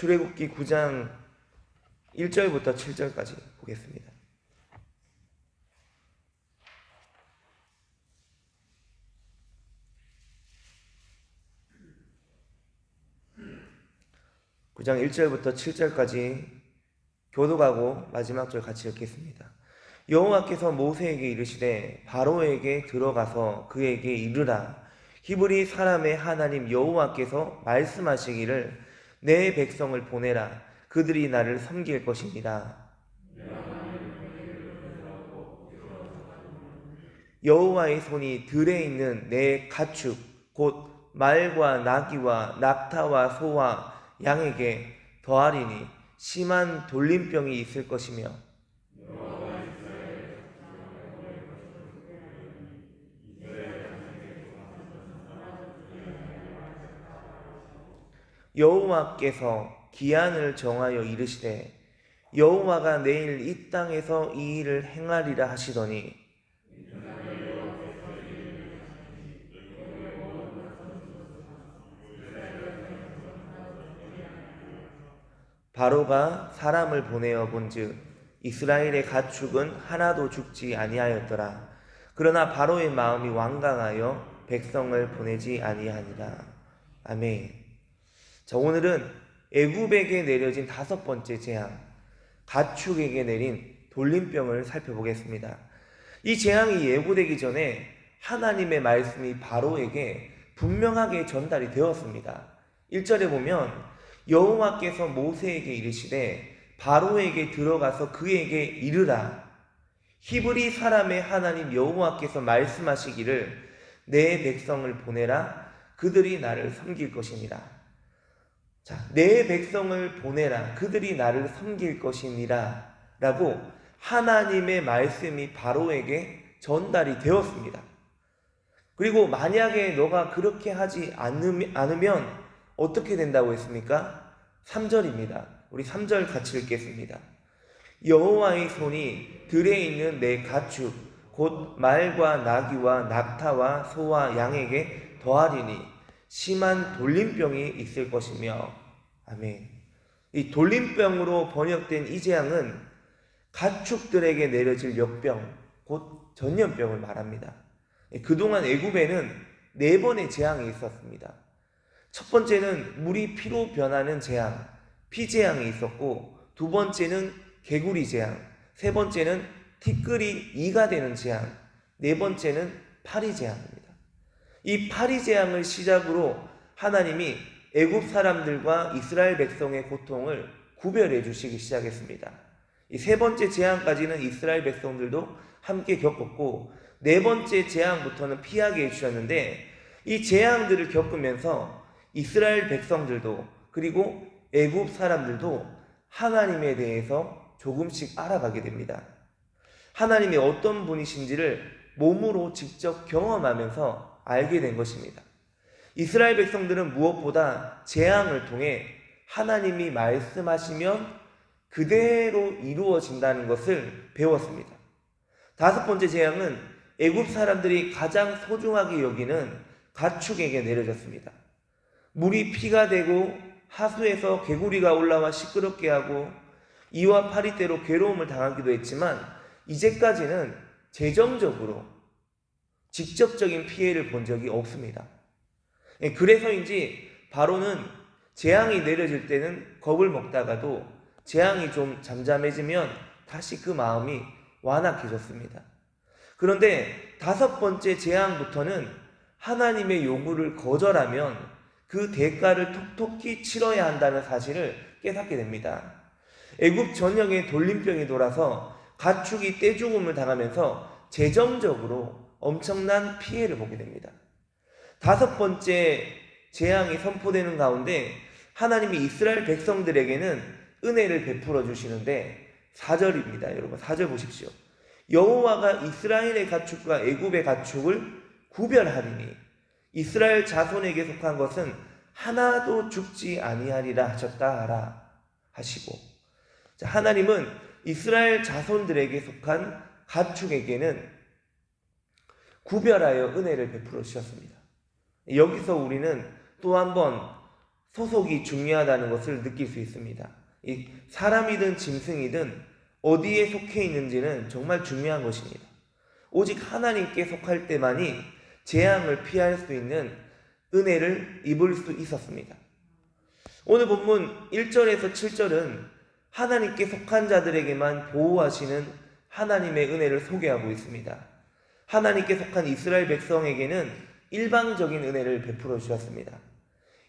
출애굽기 9장 1절부터 7절까지 보겠습니다. (9장 1절부터 7절까지) 교독하고 마지막 절 같이 읽겠습니다. 여호와께서 모세에게 이르시되 바로에게 들어가서 그에게 이르라. 히브리 사람의 하나님 여호와께서 말씀하시기를 내 백성을 보내라. 그들이 나를 섬길 것이니라. 여호와의 손이 들에 있는 내 가축 곧 말과 나귀와 낙타와 소와 양에게 더하리니 심한 돌림병이 있을 것이며 여호와께서 기한을 정하여 이르시되 여호와가 내일 이 땅에서 이 일을 행하리라 하시더니 바로가 사람을 보내어 본즉 이스라엘의 가축은 하나도 죽지 아니하였더라. 그러나 바로의 마음이 완강하여 백성을 보내지 아니하니라. 아멘. 자, 오늘은 애굽에게 내려진 5번째 재앙, 가축에게 내린 돌림병을 살펴보겠습니다. 이 재앙이 예고되기 전에 하나님의 말씀이 바로에게 분명하게 전달이 되었습니다. 1절에 보면 여호와께서 모세에게 이르시되 바로에게 들어가서 그에게 이르라. 히브리 사람의 하나님 여호와께서 말씀하시기를 내 백성을 보내라. 그들이 나를 섬길 것이니라. 자, 내 백성을 보내라. 그들이 나를 섬길 것이니라 라고 하나님의 말씀이 바로에게 전달이 되었습니다. 그리고 만약에 너가 그렇게 하지 않으면 어떻게 된다고 했습니까? 3절입니다. 우리 3절 같이 읽겠습니다. 여호와의 손이 들에 있는 내 가축 곧 말과 나귀와 낙타와 소와 양에게 더하리니 심한 돌림병이 있을 것이며. 아멘. 이 돌림병으로 번역된 이 재앙은 가축들에게 내려질 역병 곧 전염병을 말합니다. 그동안 애굽에는 4번의 재앙이 있었습니다. 첫 번째는 물이 피로 변하는 재앙, 피재앙이 있었고, 2번째는 개구리 재앙, 3번째는 티끌이 이가 되는 재앙, 4번째는 파리 재앙입니다. 이 파리 재앙을 시작으로 하나님이 애굽 사람들과 이스라엘 백성의 고통을 구별해 주시기 시작했습니다. 이 3번째 재앙까지는 이스라엘 백성들도 함께 겪었고 4번째 재앙부터는 피하게 해주셨는데, 이 재앙들을 겪으면서 이스라엘 백성들도 그리고 애굽 사람들도 하나님에 대해서 조금씩 알아가게 됩니다. 하나님이 어떤 분이신지를 몸으로 직접 경험하면서 알게 된 것입니다. 이스라엘 백성들은 무엇보다 재앙을 통해 하나님이 말씀하시면 그대로 이루어진다는 것을 배웠습니다. 5번째 재앙은 애굽 사람들이 가장 소중하게 여기는 가축에게 내려졌습니다. 물이 피가 되고 하수에서 개구리가 올라와 시끄럽게 하고 이와 파리떼로 괴로움을 당하기도 했지만 이제까지는 재정적으로 직접적인 피해를 본 적이 없습니다. 그래서인지 바로는 재앙이 내려질 때는 겁을 먹다가도 재앙이 좀 잠잠해지면 다시 그 마음이 완악해졌습니다. 그런데 5번째 재앙부터는 하나님의 요구를 거절하면 그 대가를 톡톡히 치러야 한다는 사실을 깨닫게 됩니다. 애굽 전역에 돌림병이 돌아서 가축이 떼죽음을 당하면서 재정적으로 엄청난 피해를 보게 됩니다. 5번째 재앙이 선포되는 가운데 하나님이 이스라엘 백성들에게는 은혜를 베풀어 주시는데 4절입니다. 여러분 4절 보십시오. 여호와가 이스라엘의 가축과 애굽의 가축을 구별하리니 이스라엘 자손에게 속한 것은 하나도 죽지 아니하리라 하셨다 하라 하시고, 하나님은 이스라엘 자손들에게 속한 가축에게는 구별하여 은혜를 베풀어 주셨습니다. 여기서 우리는 또 한 번 소속이 중요하다는 것을 느낄 수 있습니다. 이 사람이든 짐승이든 어디에 속해 있는지는 정말 중요한 것입니다. 오직 하나님께 속할 때만이 재앙을 피할 수 있는 은혜를 입을 수 있었습니다. 오늘 본문 1절에서 7절은 하나님께 속한 자들에게만 보호하시는 하나님의 은혜를 소개하고 있습니다. 하나님께 속한 이스라엘 백성에게는 일방적인 은혜를 베풀어 주셨습니다.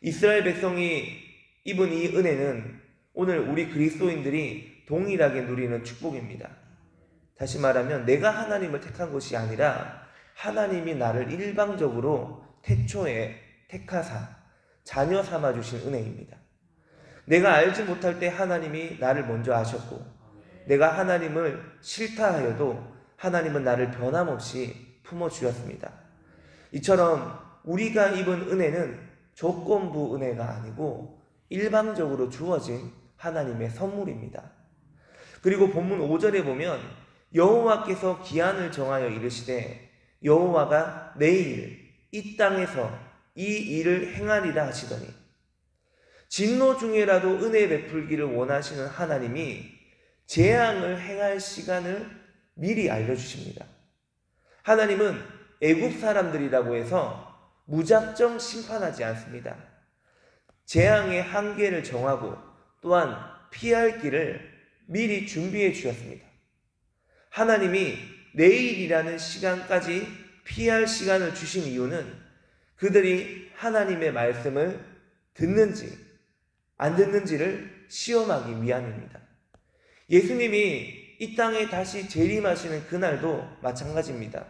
이스라엘 백성이 입은 이 은혜는 오늘 우리 그리스도인들이 동일하게 누리는 축복입니다. 다시 말하면 내가 하나님을 택한 것이 아니라 하나님이 나를 일방적으로 태초에 택하사 자녀 삼아 주신 은혜입니다. 내가 알지 못할 때 하나님이 나를 먼저 아셨고, 내가 하나님을 싫다 하여도 하나님은 나를 변함없이 품어주셨습니다. 이처럼 우리가 입은 은혜는 조건부 은혜가 아니고 일방적으로 주어진 하나님의 선물입니다. 그리고 본문 5절에 보면 여호와께서 기한을 정하여 이르시되 여호와가 내일 이 땅에서 이 일을 행하리라 하시더니, 진노 중에라도 은혜 베풀기를 원하시는 하나님이 재앙을 행할 시간을 미리 알려주십니다. 하나님은 애굽 사람들이라고 해서 무작정 심판하지 않습니다. 재앙의 한계를 정하고 또한 피할 길을 미리 준비해 주셨습니다. 하나님이 내일이라는 시간까지 피할 시간을 주신 이유는 그들이 하나님의 말씀을 듣는지 안 듣는지를 시험하기 위함입니다. 예수님이 이 땅에 다시 재림하시는 그날도 마찬가지입니다.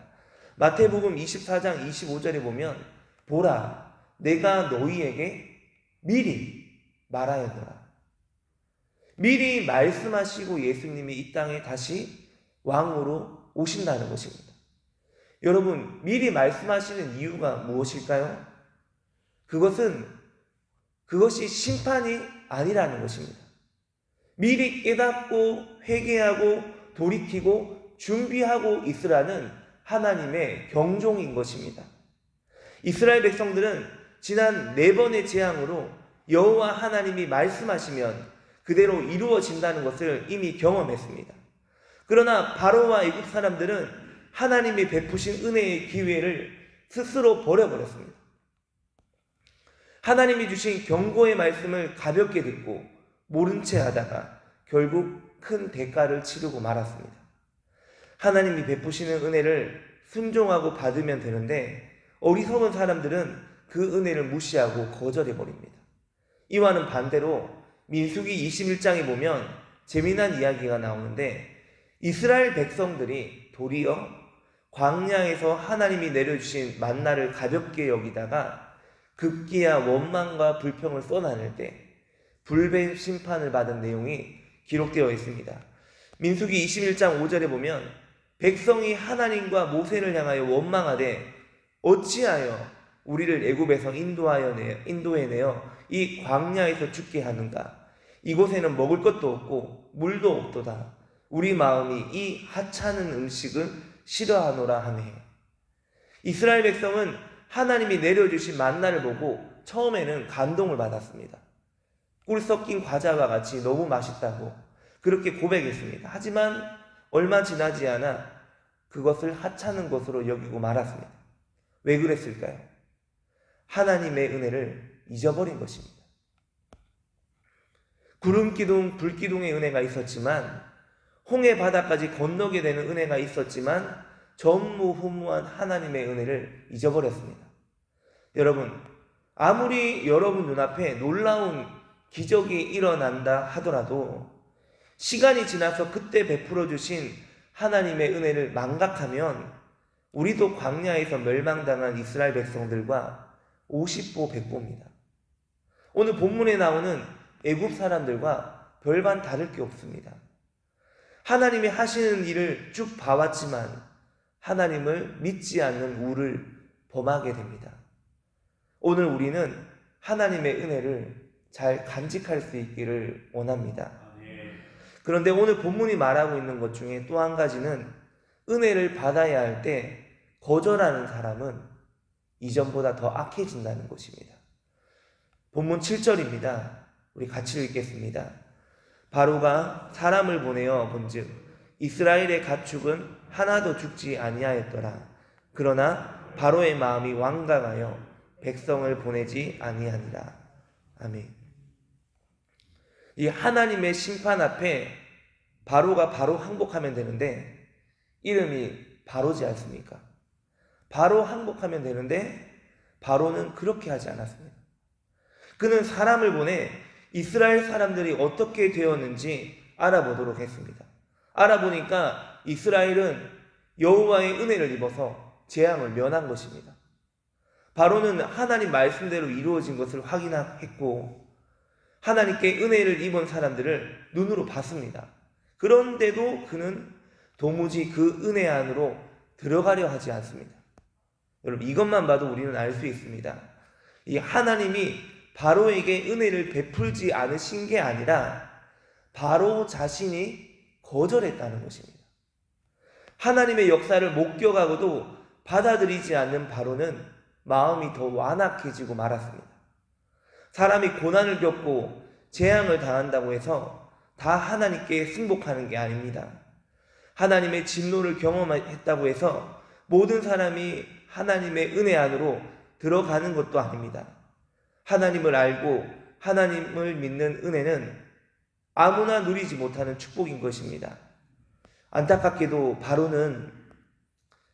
마태복음 24장 25절에 보면 보라, 내가 너희에게 미리 말하였노라. 미리 말씀하시고 예수님이 이 땅에 다시 왕으로 오신다는 것입니다. 여러분, 미리 말씀하시는 이유가 무엇일까요? 그것이 심판이 아니라는 것입니다. 미리 깨닫고 회개하고 돌이키고 준비하고 있으라는 하나님의 경종인 것입니다. 이스라엘 백성들은 지난 4번의 재앙으로 여호와 하나님이 말씀하시면 그대로 이루어진다는 것을 이미 경험했습니다. 그러나 바로와 애굽 사람들은 하나님이 베푸신 은혜의 기회를 스스로 버려버렸습니다. 하나님이 주신 경고의 말씀을 가볍게 듣고 모른 채 하다가 결국 큰 대가를 치르고 말았습니다. 하나님이 베푸시는 은혜를 순종하고 받으면 되는데 어리석은 사람들은 그 은혜를 무시하고 거절해버립니다. 이와는 반대로 민수기 21장에 보면 재미난 이야기가 나오는데 이스라엘 백성들이 도리어 광야에서 하나님이 내려주신 만나를 가볍게 여기다가 급기야 원망과 불평을 쏟아낼 때 불배 심판을 받은 내용이 기록되어 있습니다. 민수기 21장 5절에 보면 백성이 하나님과 모세를 향하여 원망하되 어찌하여 우리를 애굽에서 인도해내어 이 광야에서 죽게 하는가? 이곳에는 먹을 것도 없고 물도 없도다. 우리 마음이 이 하찮은 음식을 싫어하노라 하며, 이스라엘 백성은 하나님이 내려주신 만나를 보고 처음에는 감동을 받았습니다. 꿀 섞인 과자와 같이 너무 맛있다고 그렇게 고백했습니다. 하지만 얼마 지나지 않아 그것을 하찮은 것으로 여기고 말았습니다. 왜 그랬을까요? 하나님의 은혜를 잊어버린 것입니다. 구름기둥, 불기둥의 은혜가 있었지만, 홍해 바다까지 건너게 되는 은혜가 있었지만 전무후무한 하나님의 은혜를 잊어버렸습니다. 여러분, 아무리 여러분 눈앞에 놀라운 기적이 일어난다 하더라도 시간이 지나서 그때 베풀어 주신 하나님의 은혜를 망각하면 우리도 광야에서 멸망당한 이스라엘 백성들과 50보 100보입니다. 오늘 본문에 나오는 애굽 사람들과 별반 다를 게 없습니다. 하나님이 하시는 일을 쭉 봐왔지만 하나님을 믿지 않는 우를 범하게 됩니다. 오늘 우리는 하나님의 은혜를 잘 간직할 수 있기를 원합니다. 그런데 오늘 본문이 말하고 있는 것 중에 또 한 가지는 은혜를 받아야 할 때 거절하는 사람은 이전보다 더 악해진다는 것입니다. 본문 7절입니다. 우리 같이 읽겠습니다. 바로가 사람을 보내어 본즉 이스라엘의 가축은 하나도 죽지 아니하였더라. 그러나 바로의 마음이 완강하여 백성을 보내지 아니하니라. 아멘. 이 하나님의 심판 앞에 바로가 바로 항복하면 되는데 이름이 바로지 않습니까? 바로 항복하면 되는데 바로는 그렇게 하지 않았습니다. 그는 사람을 보내 이스라엘 사람들이 어떻게 되었는지 알아보도록 했습니다. 알아보니까 이스라엘은 여호와의 은혜를 입어서 재앙을 면한 것입니다. 바로는 하나님 말씀대로 이루어진 것을 확인했고 하나님께 은혜를 입은 사람들을 눈으로 봤습니다. 그런데도 그는 도무지 그 은혜 안으로 들어가려 하지 않습니다. 여러분, 이것만 봐도 우리는 알 수 있습니다. 이 하나님이 바로에게 은혜를 베풀지 않으신 게 아니라 바로 자신이 거절했다는 것입니다. 하나님의 역사를 목격하고도 받아들이지 않는 바로는 마음이 더 완악해지고 말았습니다. 사람이 고난을 겪고 재앙을 당한다고 해서 다 하나님께 승복하는 게 아닙니다. 하나님의 진노를 경험했다고 해서 모든 사람이 하나님의 은혜 안으로 들어가는 것도 아닙니다. 하나님을 알고 하나님을 믿는 은혜는 아무나 누리지 못하는 축복인 것입니다. 안타깝게도 바로는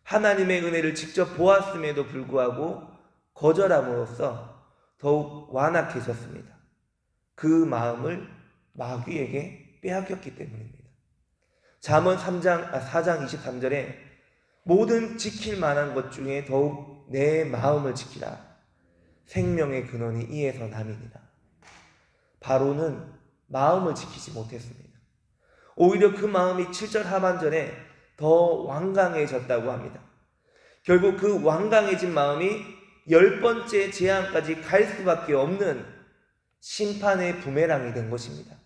하나님의 은혜를 직접 보았음에도 불구하고 거절함으로써 더욱 완악해졌습니다. 그 마음을 마귀에게 빼앗겼기 때문입니다. 잠언 4장 23절에 모든 지킬 만한 것 중에 더욱 내 마음을 지키라. 생명의 근원이 이에서 남이니라. 바로는 마음을 지키지 못했습니다. 오히려 그 마음이 7절 하반절에 더 완강해졌다고 합니다. 결국 그 완강해진 마음이 10번째 재앙까지 갈 수밖에 없는 심판의 부메랑이 된 것입니다.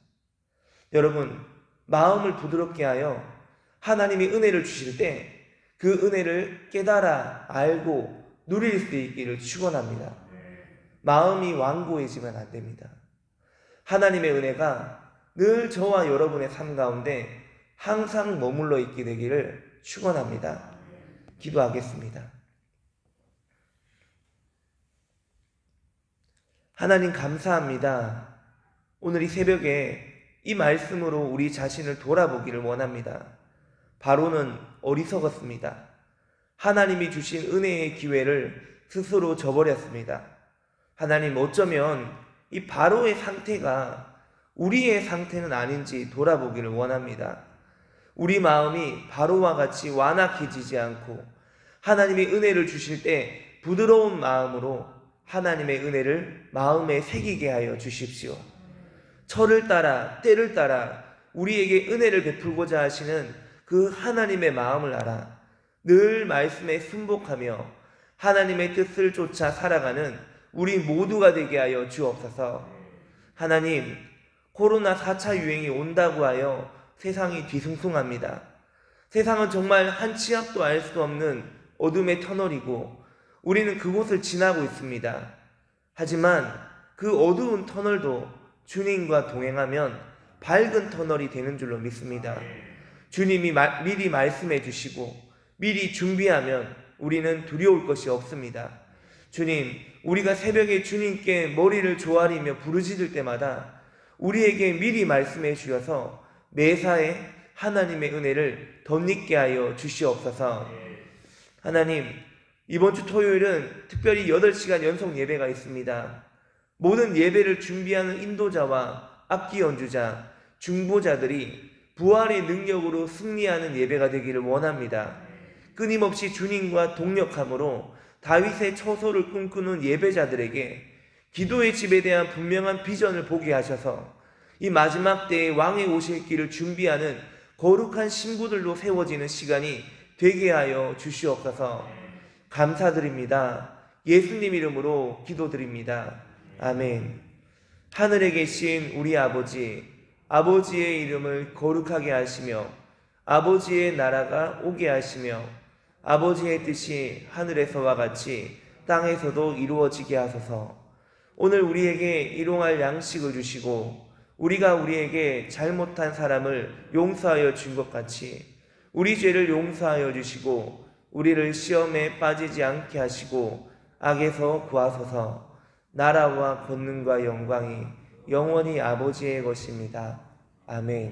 여러분, 마음을 부드럽게 하여 하나님이 은혜를 주실 때 그 은혜를 깨달아 알고 누릴 수 있기를 축원합니다. 마음이 완고해지면 안 됩니다. 하나님의 은혜가 늘 저와 여러분의 삶 가운데 항상 머물러 있게 되기를 축원합니다. 기도하겠습니다. 하나님 감사합니다. 오늘 이 새벽에 이 말씀으로 우리 자신을 돌아보기를 원합니다. 바로는 어리석었습니다. 하나님이 주신 은혜의 기회를 스스로 저버렸습니다. 하나님, 어쩌면 이 바로의 상태가 우리의 상태는 아닌지 돌아보기를 원합니다. 우리 마음이 바로와 같이 완악해지지 않고 하나님이 은혜를 주실 때 부드러운 마음으로 하나님의 은혜를 마음에 새기게 하여 주십시오. 철을 따라 때를 따라 우리에게 은혜를 베풀고자 하시는 그 하나님의 마음을 알아 늘 말씀에 순복하며 하나님의 뜻을 쫓아 살아가는 우리 모두가 되게 하여 주옵소서. 하나님, 코로나 4차 유행이 온다고 하여 세상이 뒤숭숭합니다. 세상은 정말 한 치 앞도 알 수 없는 어둠의 터널이고 우리는 그곳을 지나고 있습니다. 하지만 그 어두운 터널도 주님과 동행하면 밝은 터널이 되는 줄로 믿습니다. 주님이 미리 말씀해 주시고 미리 준비하면 우리는 두려울 것이 없습니다. 주님, 우리가 새벽에 주님께 머리를 조아리며 부르짖을 때마다 우리에게 미리 말씀해 주셔서 매사에 하나님의 은혜를 덧입게 하여 주시옵소서. 하나님, 이번 주 토요일은 특별히 8시간 연속 예배가 있습니다. 모든 예배를 준비하는 인도자와 악기 연주자, 중보자들이 부활의 능력으로 승리하는 예배가 되기를 원합니다. 끊임없이 주님과 동력함으로 다윗의 처소를 꿈꾸는 예배자들에게 기도의 집에 대한 분명한 비전을 보게 하셔서 이 마지막 때에 왕의 오실 길을 준비하는 거룩한 신부들로 세워지는 시간이 되게 하여 주시옵소서. 감사드립니다. 예수님 이름으로 기도드립니다. 아멘. 하늘에 계신 우리 아버지, 아버지의 이름을 거룩하게 하시며 아버지의 나라가 오게 하시며 아버지의 뜻이 하늘에서와 같이 땅에서도 이루어지게 하소서. 오늘 우리에게 일용할 양식을 주시고 우리가 우리에게 잘못한 사람을 용서하여 준 것 같이 우리 죄를 용서하여 주시고 우리를 시험에 빠지지 않게 하시고 악에서 구하소서. 나라와 권능과 영광이 영원히 아버지의 것입니다. 아멘.